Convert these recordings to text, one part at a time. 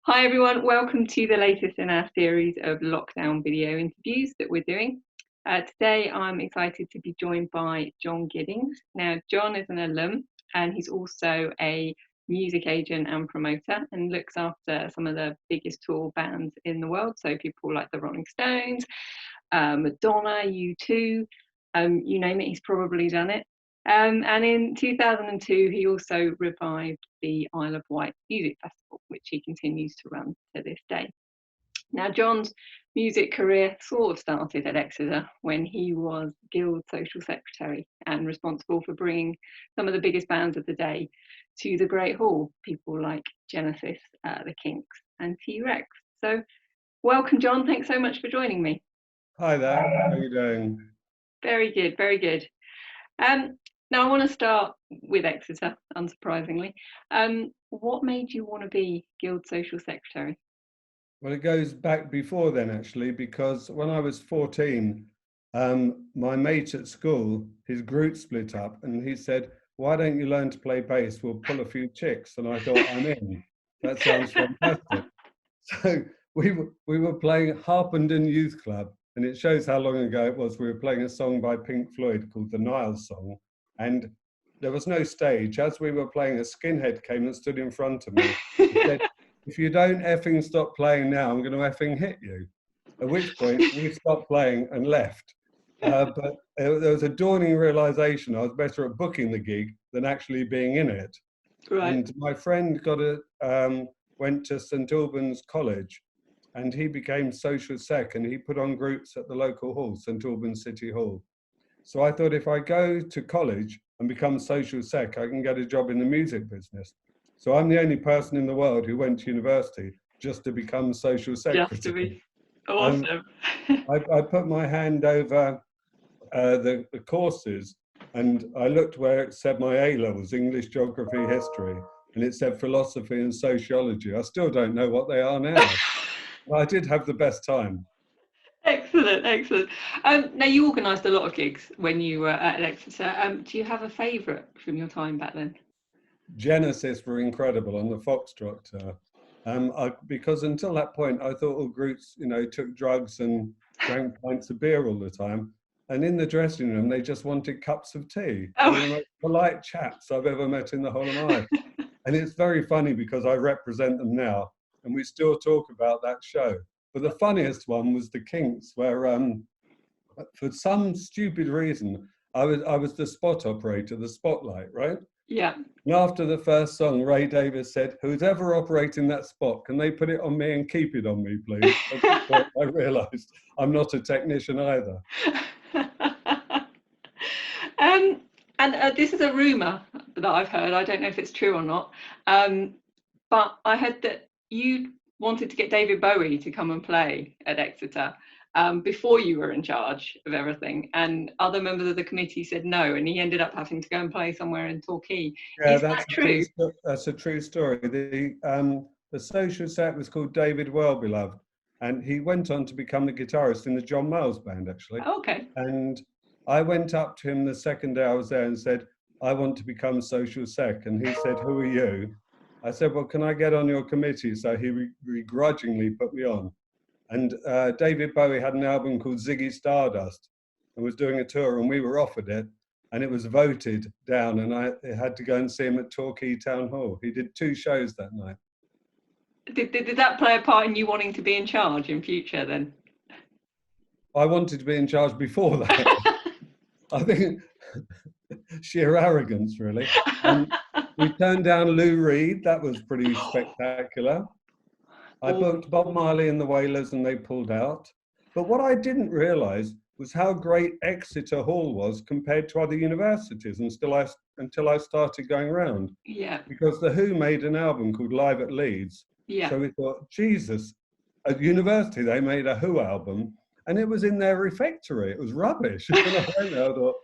Hi everyone, welcome to the latest in our series of lockdown video interviews that we're doing. Today I'm excited to be joined by John Giddings. Now John is an alum and he's also a music agent and promoter and looks after some of the biggest tour bands in the world, so people like the Rolling Stones, Madonna, U2, you name it, he's probably done it. And in 2002, he also revived the Isle of Wight Music Festival, which he continues to run to this day. Now, John's music career sort of started at Exeter when he was Guild Social Secretary and responsible for bringing some of the biggest bands of the day to the Great Hall, people like Genesis, the Kinks and T-Rex. So welcome, John. Thanks so much for joining me. Hi there, how are you doing? Very good, very good. Now I want to start with Exeter, unsurprisingly. What made you want to be Guild Social Secretary? Well, it goes back before then actually, because when I was 14, my mate at school, his group split up and he said, why don't you learn to play bass? We'll pull a few chicks. And I thought, I'm in. That sounds fantastic. So we were playing Harpenden Youth Club, and it shows how long ago it was. We were playing a song by Pink Floyd called the Nile Song, and there was no stage. As we were playing, a skinhead came and stood in front of me and said, if you don't effing stop playing now, I'm going to effing hit you. At which point we stopped playing and left. But there was a dawning realization I was better at booking the gig than actually being in it. Right. And my friend went to St Albans College, and he became social sec, and he put on groups at the local hall, St Albans City Hall. So I thought, if I go to college and become social sec, I can get a job in the music business. So I'm the only person in the world who went to university just to become social secretary. Just to be awesome. I put my hand over the courses, and I looked where it said my A levels, English, Geography, History, and it said philosophy and sociology. I still don't know what they are now. But I did have the best time. Excellent, excellent. Now you organised a lot of gigs when you were at Exeter. Do you have a favourite from your time back then? Genesis were incredible on the Foxtrot tour. Because until that point, I thought all groups, took drugs and drank pints of beer all the time. And in the dressing room, they just wanted cups of tea. Oh. They were the most polite chaps I've ever met in the whole of my life. And it's very funny because I represent them now, and we still talk about that show. But the funniest one was the Kinks, where for some stupid reason, I was the spot operator, the spotlight, right? Yeah. And after the first song, Ray Davis said, who's ever operating that spot, can they put it on me and keep it on me, please? I realised I'm not a technician either. And this is a rumour that I've heard. I don't know if it's true or not. But I heard that you wanted to get David Bowie to come and play at Exeter before you were in charge of everything, and other members of the committee said no, and he ended up having to go and play somewhere in Torquay. Yeah, Is that true? That's a true story. The social set was called David Wellbeloved, and he went on to become the guitarist in the John Miles band, actually. Okay. And I went up to him the second day I was there and said, I want to become social sec. And he said, who are you? I said, well, can I get on your committee? So he begrudgingly put me on. And David Bowie had an album called Ziggy Stardust and was doing a tour, and we were offered it, and it was voted down, and I had to go and see him at Torquay Town Hall. He did 2 shows that night. Did that play a part in you wanting to be in charge in future then? I wanted to be in charge before that. I think sheer arrogance, really. We turned down Lou Reed. That was pretty spectacular. I booked Bob Marley and the Wailers, and they pulled out. But what I didn't realise was how great Exeter Hall was compared to other universities, until I started going around. Yeah. Because The Who made an album called Live at Leeds. Yeah. So we thought, Jesus, at university they made a Who album, and it was in their refectory. It was rubbish. And I went there, I thought,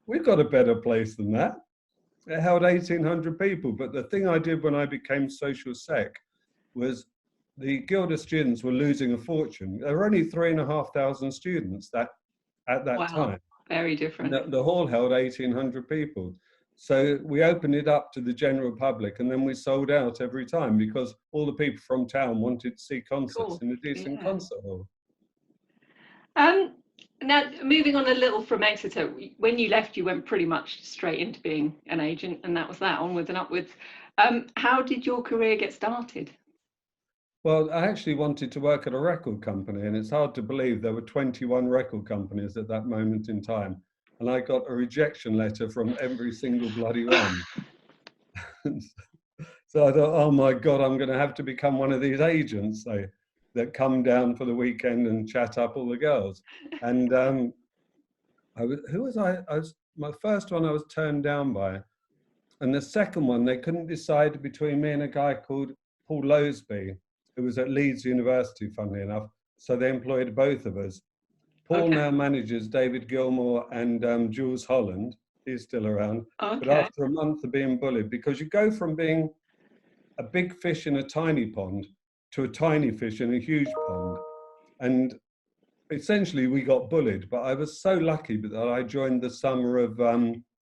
we've got a better place than that. It held 1,800 people. But the thing I did when I became social sec was, the Guild of students were losing a fortune. There were only 3,500 students at that time. Very different. The hall held 1,800 people. So we opened it up to the general public, and then we sold out every time because all the people from town wanted to see concerts Cool. in a decent Yeah. concert hall. Now, moving on a little from Exeter, when you left, you went pretty much straight into being an agent, and that was that, onwards and upwards. How did your career get started? Well, I actually wanted to work at a record company, and it's hard to believe there were 21 record companies at that moment in time. And I got a rejection letter from every single bloody one. So I thought, oh my God, I'm going to have to become one of these agents that come down for the weekend and chat up all the girls. And who was I? My first one I was turned down by. And the second one, they couldn't decide between me and a guy called Paul Lowsby, who was at Leeds University, funnily enough. So they employed both of us. Paul now manages David Gilmour and Jules Holland. He's still around. But after a month of being bullied, because you go from being a big fish in a tiny pond to a tiny fish in a huge pond. And essentially we got bullied, but I was so lucky that I joined the summer of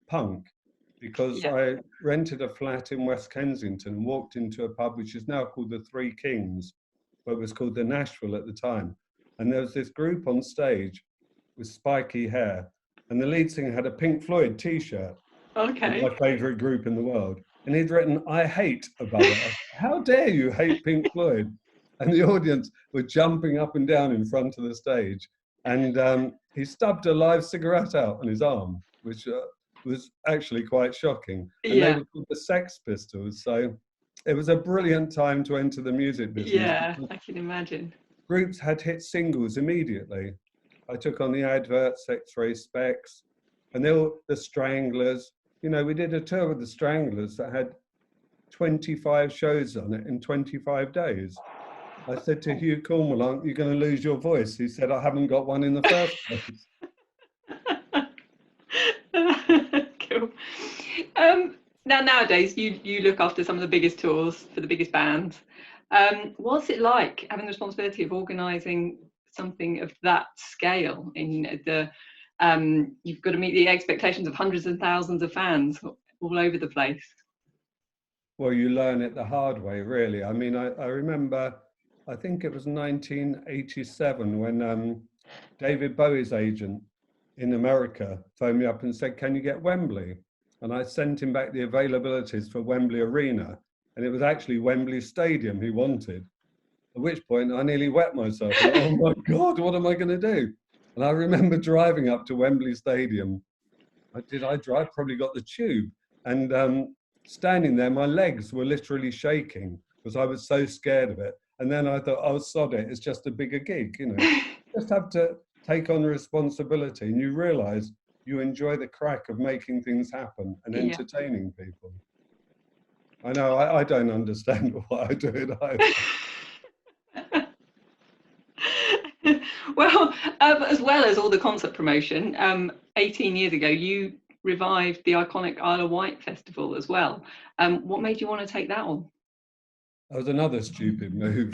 punk, because I rented a flat in West Kensington and walked into a pub which is now called the Three Kings, but it was called the Nashville at the time. And there was this group on stage with spiky hair, and the lead singer had a Pink Floyd t-shirt, my favorite group in the world. And he'd written, "I hate" above it. How dare you hate Pink Floyd? And the audience were jumping up and down in front of the stage. And he stubbed a live cigarette out on his arm, which was actually quite shocking. And they were called the Sex Pistols. So it was a brilliant time to enter the music business. Yeah, I can imagine. Groups had hit singles immediately. I took on the Adverts, X-Ray Specs, and they were the Stranglers. You know, we did a tour with the Stranglers that had 25 shows on it in 25 days. I said to Hugh Cornwell, "Aren't you going to lose your voice?" He said, "I haven't got one in the first place." Cool. Now, nowadays, you look after some of the biggest tours for the biggest bands. What's it like having the responsibility of organising something of that scale? In the you've got to meet the expectations of hundreds and thousands of fans all over the place. Well, you learn it the hard way, really. I mean, I remember, I think it was 1987 when David Bowie's agent in America phoned me up and said, "Can you get Wembley?" And I sent him back the availabilities for Wembley Arena, and it was actually Wembley Stadium he wanted. At which point I nearly wet myself. Like, oh my God, what am I going to do? And I remember driving up to Wembley Stadium. Did I drive? Probably got the tube. And standing there, my legs were literally shaking because I was so scared of it. And then I thought, oh, sod it, it's just a bigger gig, you know. Just have to take on the responsibility, and you realize you enjoy the crack of making things happen and entertaining people. I know, I don't understand why I do it either. Well, as well as all the concert promotion, 18 years ago, you revived the iconic Isle of Wight Festival as well. What made you want to take that on? That was another stupid move.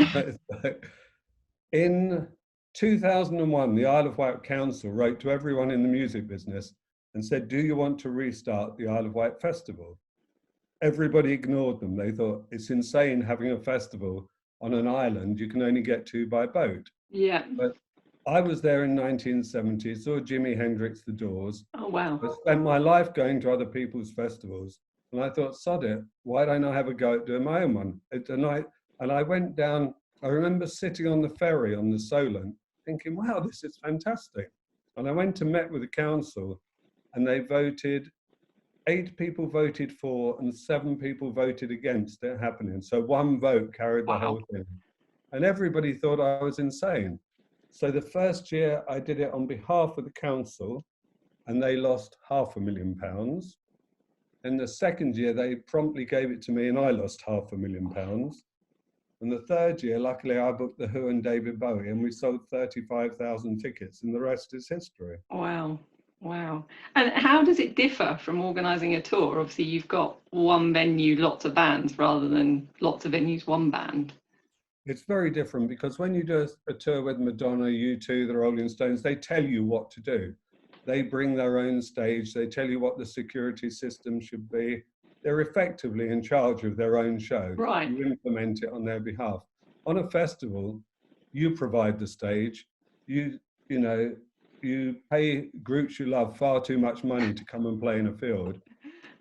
In 2001, the Isle of Wight Council wrote to everyone in the music business and said, "Do you want to restart the Isle of Wight Festival?" Everybody ignored them. They thought, it's insane having a festival on an island you can only get to by boat. Yeah. But I was there in 1970, saw Jimi Hendrix, The Doors. Oh, wow. I spent my life going to other people's festivals. And I thought, sod it, why don't I have a go at doing my own one? And I went down, I remember sitting on the ferry on the Solent, thinking, wow, this is fantastic. And I went and met with the council, and they voted, 8 people voted for and 7 people voted against it happening. So 1 vote carried the whole thing. And everybody thought I was insane. So the first year I did it on behalf of the council, and they lost £500,000. And the second year they promptly gave it to me, and I lost £500,000. And the third year, luckily, I booked The Who and David Bowie, and we sold 35,000 tickets, and the rest is history. Wow. Wow. And how does it differ from organising a tour? Obviously, you've got one venue, lots of bands, rather than lots of venues, one band. It's very different, because when you do a tour with Madonna, U2, the Rolling Stones, they tell you what to do. They bring their own stage. They tell you what the security system should be. They're effectively in charge of their own show. Right. You implement it on their behalf. On a festival, you provide the stage. You pay groups you love far too much money to come and play in a field.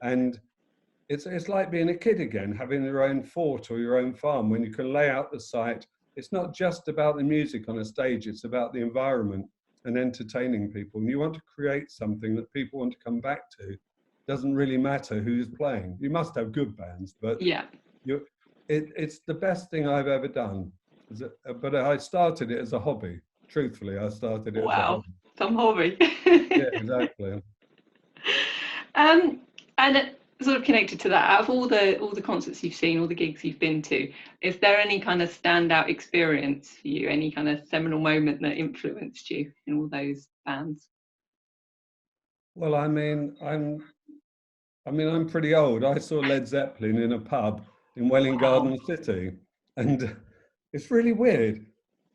And it's like being a kid again, having your own fort or your own farm when you can lay out the site. It's not just about the music on a stage, it's about the environment and entertaining people. And you want to create something that people want to come back to. Doesn't really matter who's playing. You must have good bands, but yeah, it's the best thing I've ever done. But I started it as a hobby. Truthfully, I started it as a hobby. Some hobby. Yeah, exactly. And sort of connected to that, out of all the concerts you've seen, all the gigs you've been to, is there any kind of standout experience for you? Any kind of seminal moment that influenced you in all those bands? Well, I'm pretty old. I saw Led Zeppelin in a pub in Welwyn Garden City, and it's really weird.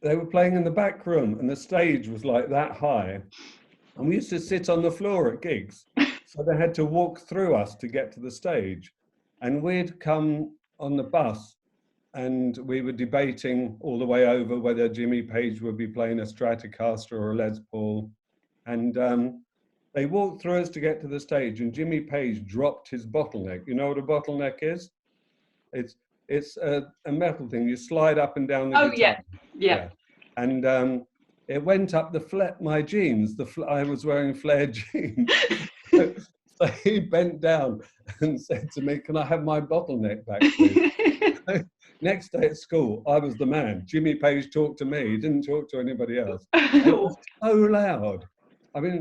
They were playing in the back room, and the stage was like that high, and we used to sit on the floor at gigs. So they had to walk through us to get to the stage. And we'd come on the bus and we were debating all the way over whether Jimmy Page would be playing a Stratocaster or a Les Paul. And they walked through us to get to the stage, and Jimmy Page dropped his bottleneck. You know what a bottleneck is? It's a metal thing. You slide up and down the guitar. Yeah. And it went up my jeans. I was wearing flared jeans. So he bent down and said to me, "Can I have my bottleneck back, please?" Next day at school, I was the man. Jimmy Page talked to me. He didn't talk to anybody else. And it was so loud. I mean,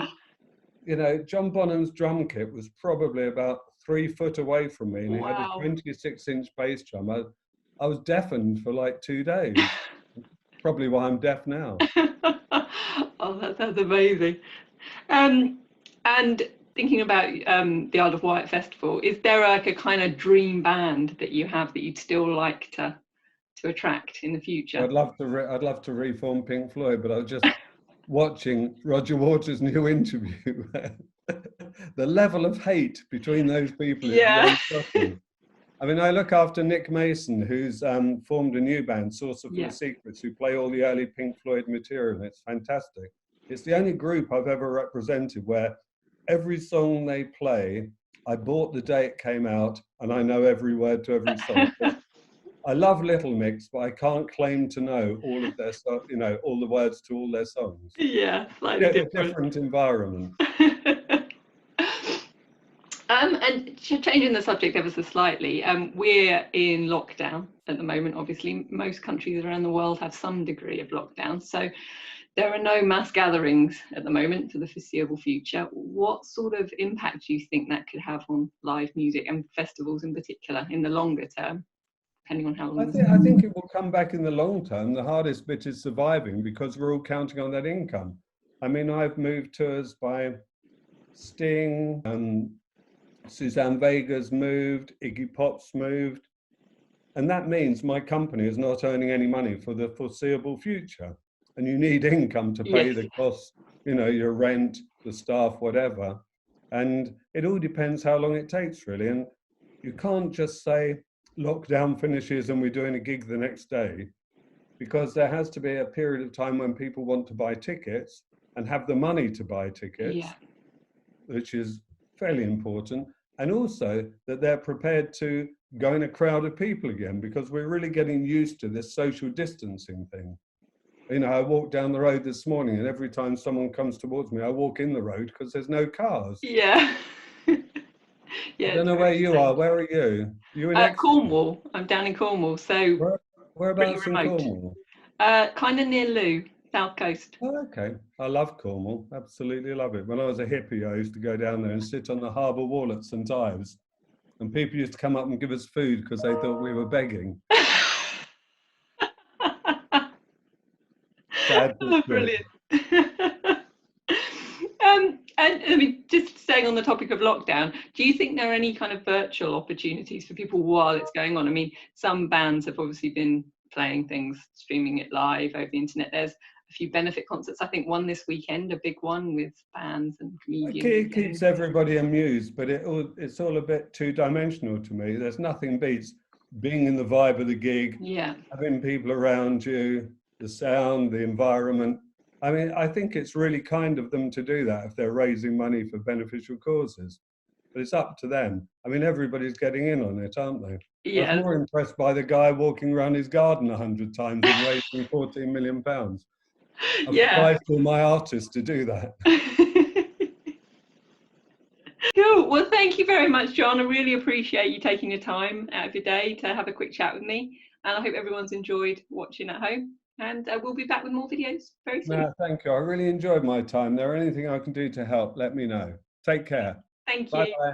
John Bonham's drum kit was probably about 3 foot away from me, and he had a 26-inch bass drum. I was deafened for like 2 days. Probably why I'm deaf now. Oh, that sounds amazing. And thinking about the Isle of Wight Festival, is there like a kind of dream band that you have that you'd still like to attract in the future? I'd love to reform Pink Floyd, but I was just watching Roger Waters' new interview. The level of hate between those people is beyond shocking. I mean, I look after Nick Mason, who's formed a new band, Saucer for the Secrets, who play all the early Pink Floyd material, and it's fantastic. It's the only group I've ever represented where every song they play, I bought the day it came out, and I know every word to every song. I love Little Mix, but I can't claim to know all of their stuff, all the words to all their songs. Yeah, slightly different environment. And changing the subject ever so slightly, we're in lockdown at the moment. Obviously, most countries around the world have some degree of lockdown. So there are no mass gatherings at the moment for the foreseeable future. What sort of impact do you think that could have on live music and festivals in particular in the longer term, depending on how long? I think it will come back in the long term. The hardest bit is surviving because we're all counting on that income. I mean, I've moved tours by Sting, Suzanne Vega's moved, Iggy Pop's moved. And that means my company is not earning any money for the foreseeable future. And you need income to pay the costs, your rent, the staff, whatever. And it all depends how long it takes, really. And you can't just say lockdown finishes and we're doing a gig the next day, because there has to be a period of time when people want to buy tickets and have the money to buy tickets, which is fairly important. And also that they're prepared to go in a crowd of people again, because we're really getting used to this social distancing thing. I walked down the road this morning, and every time someone comes towards me, I walk in the road because there's no cars. Yeah. I don't know where you are. Where are you? You in Exeter? Cornwall. I'm down in Cornwall. So whereabouts in Cornwall? Kind of near Loo, south coast. Oh, okay. I love Cornwall. Absolutely love it. When I was a hippie, I used to go down there and sit on the harbour wall at St Ives, and people used to come up and give us food because they thought we were begging. Oh, brilliant. And I mean, just staying on the topic of lockdown, do you think there are any kind of virtual opportunities for people while it's going on? I mean, some bands have obviously been playing things, streaming it live over the internet. There's a few benefit concerts. I think one this weekend, a big one with bands and comedians. It keeps everybody amused, but it's all a bit two-dimensional to me. There's nothing beats being in the vibe of the gig, yeah, having people around you, the sound, the environment. I mean, I think it's really kind of them to do that if they're raising money for beneficial causes. But it's up to them. I mean, everybody's getting in on it, aren't they? I was yeah. more impressed by the guy walking around his garden 100 times and raising £14 million. I'm Yeah. surprised for my artists to do that. Cool. Well, thank you very much, John. I really appreciate you taking your time out of your day to have a quick chat with me. And I hope everyone's enjoyed watching at home. And we'll be back with more videos very soon. No, thank you. I really enjoyed my time there. Anything I can do to help, let me know. Take care. Thank you. Bye-bye.